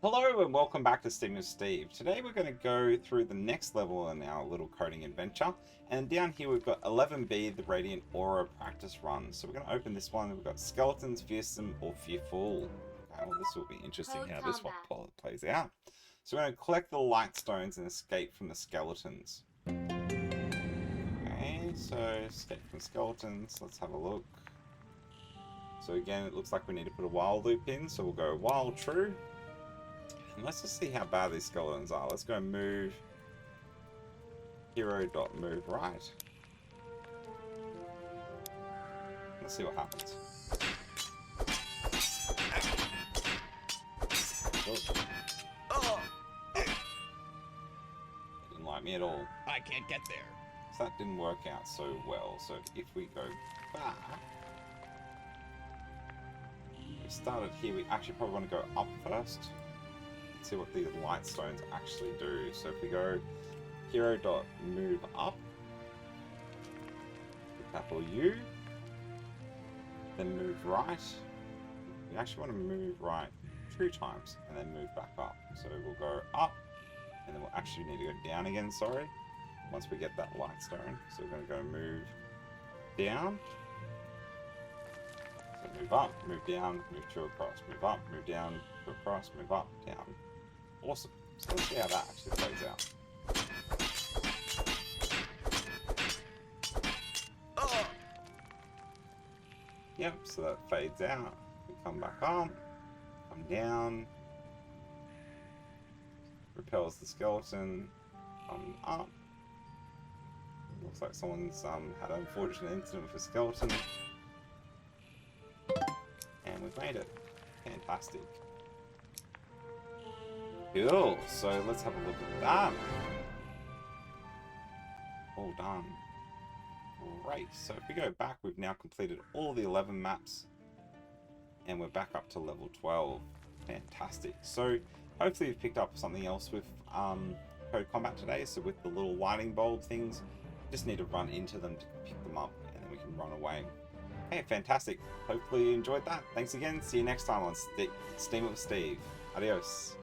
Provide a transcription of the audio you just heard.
Hello and welcome back to Steam with Steve. Today we're going to go through the next level in our little coding adventure. And down here we've got 11B, the Radiant Aura practice run. So we're going to open this one. We've got Skeletons, Fearsome or Fearful. Okay, well, this will be interesting how this one plays out. So we're going to collect the lightstones and escape from the skeletons. Okay, so escape from skeletons. Let's have a look. So again, it looks like we need to put a while loop in. So we'll go while true. And let's just see how bad these skeletons are. Let's go move hero.move right. Let's see what happens. Oh. Didn't like me at all. I can't get there. So that didn't work out so well. So if we go back, we started here. We actually probably want to go up first. See what these lightstones actually do. So if we go hero.move up, capital U, then move right. We actually want to move right 2 times and then move back up. So we'll go up and then we'll actually need to go down again, sorry, once we get that lightstone. So we're going to go move down. So move up, move down, move 2 across, move up, move down, 2 across, move up, down. Awesome. So let's see how that actually plays out. Oh. Yep, so that fades out. We come back up, come down, repels the skeleton, come up. Looks like someone's had an unfortunate incident with a skeleton. And we've made it. Fantastic. Cool, so let's have a look at that. All done. Great, so if we go back, we've now completed all the 11 maps. And we're back up to level 12. Fantastic. So hopefully you've picked up something else with Code Combat today. So with the little lightning bulb things, just need to run into them to pick them up and then we can run away. Okay, fantastic. Hopefully you enjoyed that. Thanks again. See you next time on Steam with Steve. Adios.